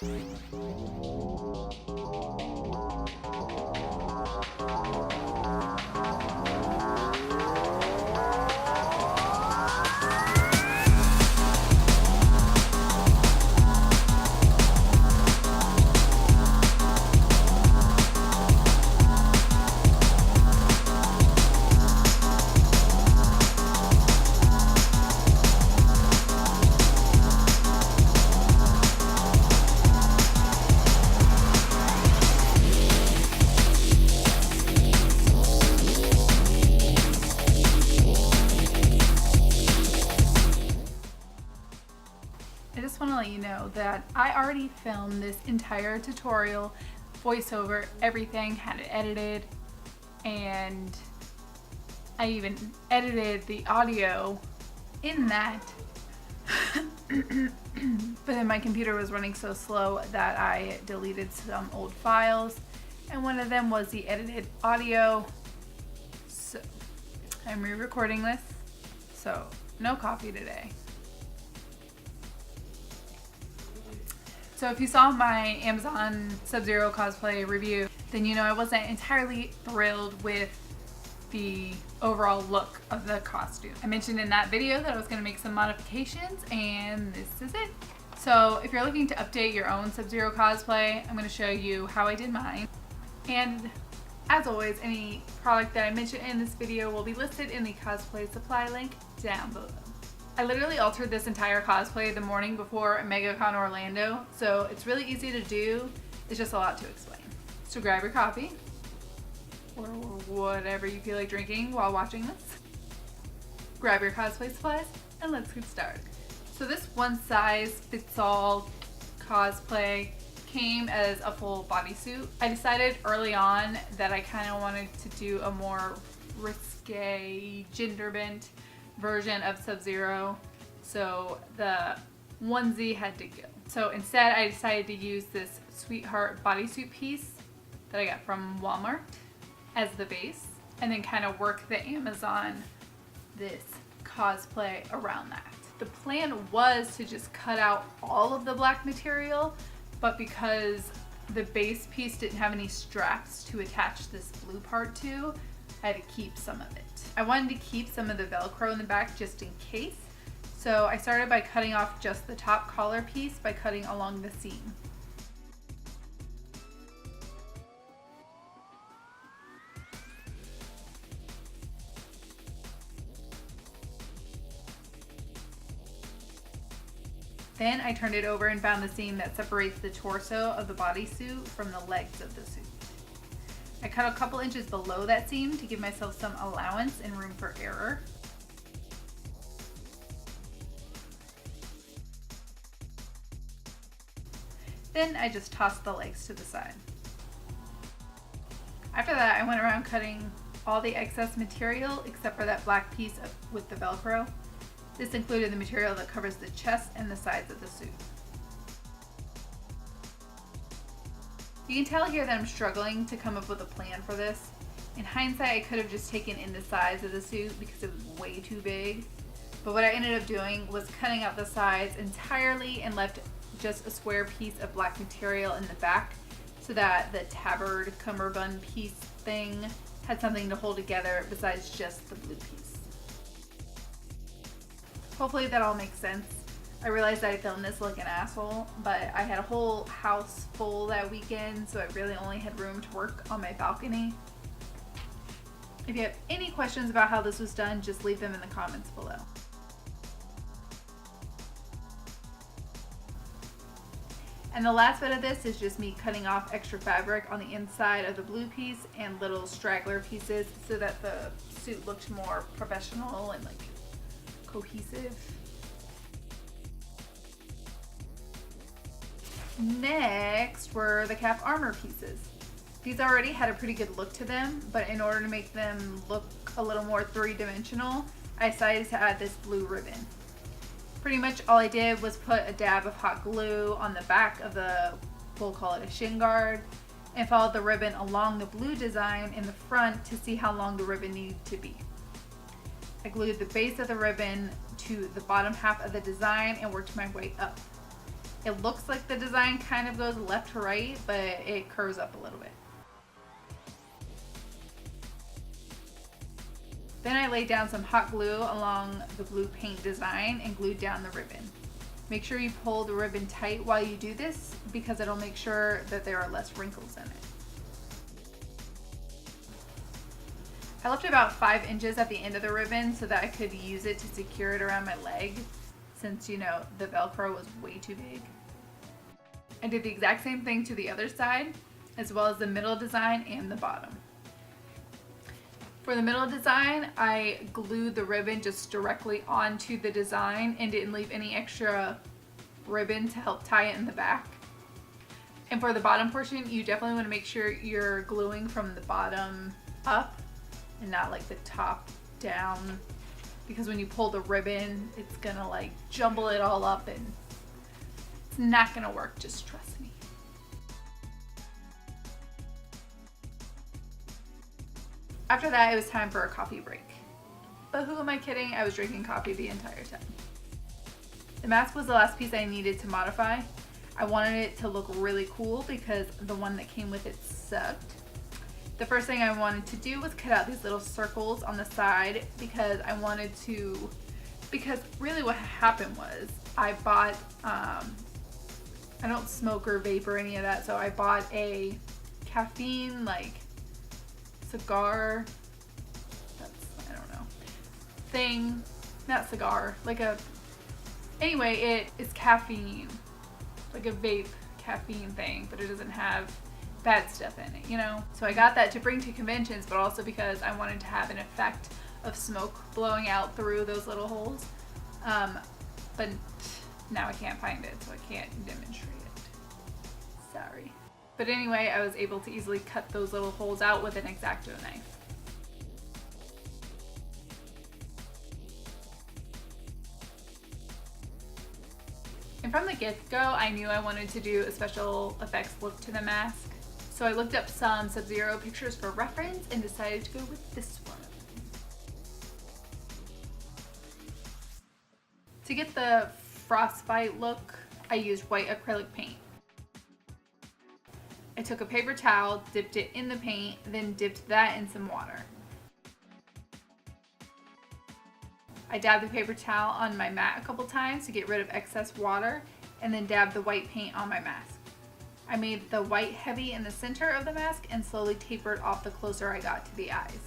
I just want to let you know that I already filmed this entire tutorial, voiceover, everything, had it edited, and I even edited the audio in that. But then my computer was running so slow that I deleted some old files, and one of them was the edited audio. So I'm re-recording this, so no coffee today. So if you saw my Amazon Subzero cosplay review, then you know I wasn't entirely thrilled with the overall look of the costume. I mentioned in that video that I was going to make some modifications, and this is it. So if you're looking to update your own Subzero cosplay, I'm going to show you how I did mine. And as always, any product that I mention in this video will be listed in the cosplay supply link down below. I literally altered this entire cosplay the morning before MegaCon Orlando, so it's really easy to do. It's just a lot to explain. So grab your coffee, or whatever you feel like drinking while watching this. Grab your cosplay supplies, and let's get started. So this one-size-fits-all cosplay came as a full bodysuit. I decided early on that I kind of wanted to do a more risque, gender-bent version of Subzero, so the onesie had to go. So instead I decided to use this Sweetheart bodysuit piece that I got from Walmart as the base, and then kind of work the Amazon this cosplay around that. The plan was to just cut out all of the black material, but because the base piece didn't have any straps to attach this blue part to, I had to keep some of it. I wanted to keep some of the Velcro in the back just in case, so I started by cutting off just the top collar piece by cutting along the seam. Then I turned it over and found the seam that separates the torso of the bodysuit from the legs of the suit. I cut a couple inches below that seam to give myself some allowance and room for error. Then I just tossed the legs to the side. After that, I went around cutting all the excess material except for that black piece with the Velcro. This included the material that covers the chest and the sides of the suit. You can tell here that I'm struggling to come up with a plan for this. In hindsight, I could have just taken in the sides of the suit because it was way too big. But what I ended up doing was cutting out the sides entirely and left just a square piece of black material in the back so that the tabard cummerbund piece thing had something to hold together besides just the blue piece. Hopefully that all makes sense. I realized I filmed this like an asshole, but I had a whole house full that weekend, so I really only had room to work on my balcony. If you have any questions about how this was done, just leave them in the comments below. And the last bit of this is just me cutting off extra fabric on the inside of the blue piece and little straggler pieces so that the suit looked more professional and like cohesive. Next were the cap armor pieces. These already had a pretty good look to them, but in order to make them look a little more three-dimensional, I decided to add this blue ribbon. Pretty much all I did was put a dab of hot glue on the back of the, we'll call it a shin guard, and followed the ribbon along the blue design in the front to see how long the ribbon needed to be. I glued the base of the ribbon to the bottom half of the design and worked my way up. It looks like the design kind of goes left to right, but it curves up a little bit. Then I laid down some hot glue along the blue paint design and glued down the ribbon. Make sure you pull the ribbon tight while you do this because it'll make sure that there are less wrinkles in it. I left about 5 inches at the end of the ribbon so that I could use it to secure it around my leg since, you know, the Velcro was way too big. I did the exact same thing to the other side, as well as the middle design and the bottom. For the middle design, I glued the ribbon just directly onto the design and didn't leave any extra ribbon to help tie it in the back. And for the bottom portion, you definitely want to make sure you're gluing from the bottom up and not like the top down, because when you pull the ribbon, it's gonna like jumble it all up and it's not gonna work, just trust me. After that, it was time for a coffee break. But who am I kidding? I was drinking coffee the entire time. The mask was the last piece I needed to modify. I wanted it to look really cool because the one that came with it sucked. The first thing I wanted to do was cut out these little circles on the side because really what happened was I bought, I don't smoke or vape or any of that, so I bought a caffeine like cigar, I don't know, thing, not cigar, anyway, it is caffeine, like a vape caffeine thing, but it doesn't have bad stuff in it, you know? So I got that to bring to conventions, but also because I wanted to have an effect of smoke blowing out through those little holes. But now I can't find it, so I can't demonstrate it. Sorry. But anyway, I was able to easily cut those little holes out with an X-Acto knife. And from the get-go, I knew I wanted to do a special effects look to the mask. So I looked up some Subzero pictures for reference and decided to go with this one. To get the frostbite look, I used white acrylic paint. I took a paper towel, dipped it in the paint, then dipped that in some water. I dabbed the paper towel on my mat a couple times to get rid of excess water, and then dabbed the white paint on my mask. I made the white heavy in the center of the mask and slowly tapered off the closer I got to the eyes.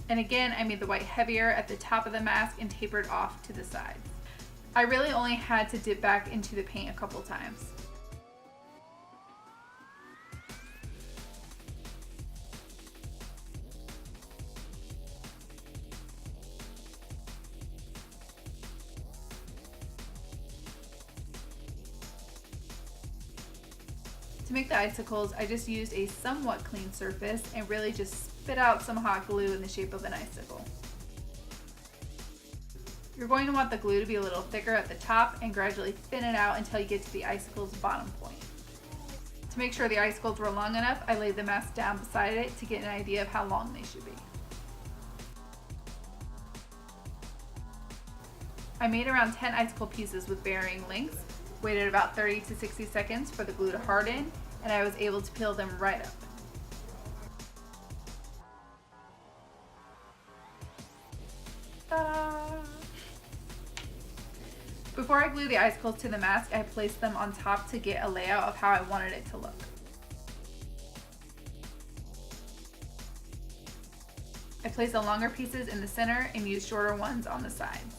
And again, I made the white heavier at the top of the mask and tapered off to the sides. I really only had to dip back into the paint a couple times. To make the icicles, I just used a somewhat clean surface and really just spit out some hot glue in the shape of an icicle. You're going to want the glue to be a little thicker at the top and gradually thin it out until you get to the icicle's bottom point. To make sure the icicles were long enough, I laid the mask down beside it to get an idea of how long they should be. I made around 10 icicle pieces with varying lengths, waited about 30 to 60 seconds for the glue to harden, and I was able to peel them right up. Ta-da! Before I glued the icicles to the mask, I placed them on top to get a layout of how I wanted it to look. I placed the longer pieces in the center and used shorter ones on the sides.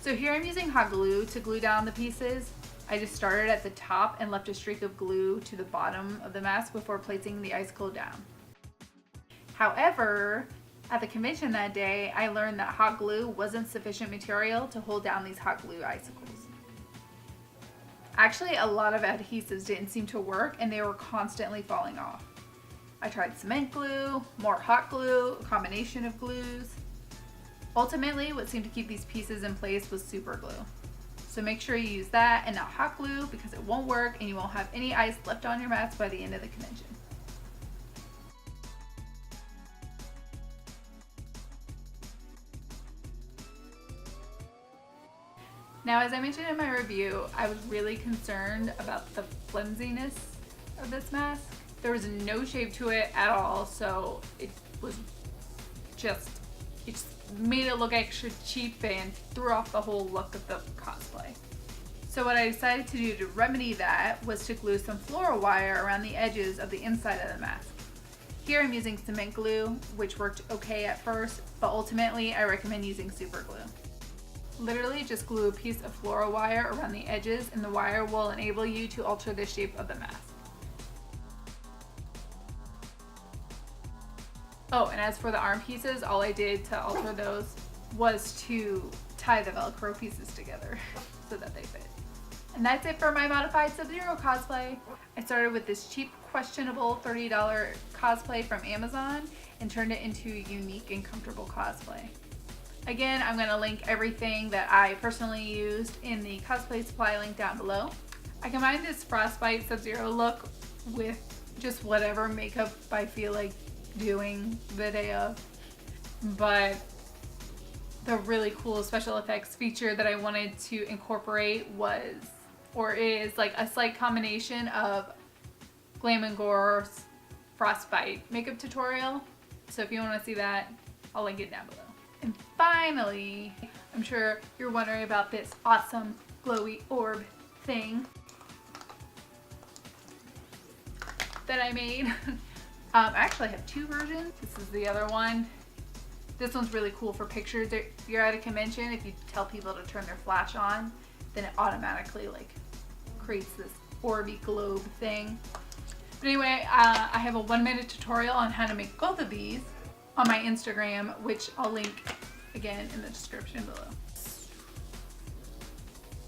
So here I'm using hot glue to glue down the pieces. I just started at the top and left a streak of glue to the bottom of the mask before placing the icicle down. However, at the convention that day, I learned that hot glue wasn't sufficient material to hold down these hot glue icicles. Actually, a lot of adhesives didn't seem to work and they were constantly falling off. I tried cement glue, more hot glue, a combination of glues. Ultimately, what seemed to keep these pieces in place was super glue. So make sure you use that and not hot glue because it won't work and you won't have any ice left on your mask by the end of the convention. Now, as I mentioned in my review, I was really concerned about the flimsiness of this mask. There was no shape to it at all, so it just made it look extra cheap and threw off the whole look of the cosplay. So what I decided to do to remedy that was to glue some floral wire around the edges of the inside of the mask. Here I'm using cement glue, which worked okay at first, but ultimately I recommend using super glue. Literally just glue a piece of floral wire around the edges and the wire will enable you to alter the shape of the mask. Oh, and as for the arm pieces, all I did to alter those was to tie the Velcro pieces together so that they fit. And that's it for my modified Subzero cosplay. I started with this cheap, questionable $30 cosplay from Amazon and turned it into a unique and comfortable cosplay. Again, I'm going to link everything that I personally used in the cosplay supply link down below. I combined this Frostbite Subzero look with just whatever makeup I feel like doing the day of, but the really cool special effects feature that I wanted to incorporate is like a slight combination of Glam and Gore's Frostbite makeup tutorial. So if you want to see that, I'll link it down below. And finally, I'm sure you're wondering about this awesome glowy orb thing that I made. I actually have two versions. This is the other one. This one's really cool for pictures. If you're at a convention, if you tell people to turn their flash on, then it automatically like creates this orby globe thing. But anyway, I have a 1-minute tutorial on how to make both of these on my Instagram, which I'll link again in the description below.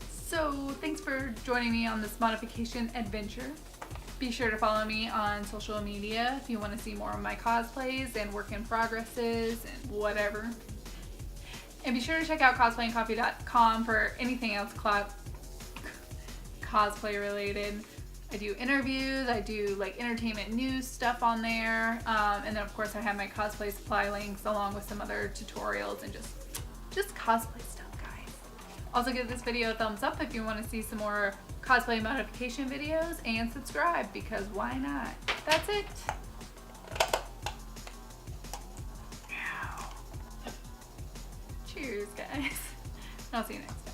So thanks for joining me on this modification adventure. Be sure to follow me on social media if you want to see more of my cosplays and work in progresses and whatever. And be sure to check out cosplayandcoffee.com for anything else cosplay related. I do interviews, I do like entertainment news stuff on there, and then of course I have my cosplay supply links along with some other tutorials and just cosplay stuff, guys. Also give this video a thumbs up if you want to see some more cosplay modification videos, and subscribe because why not? That's it. Cheers, guys. I'll see you next time.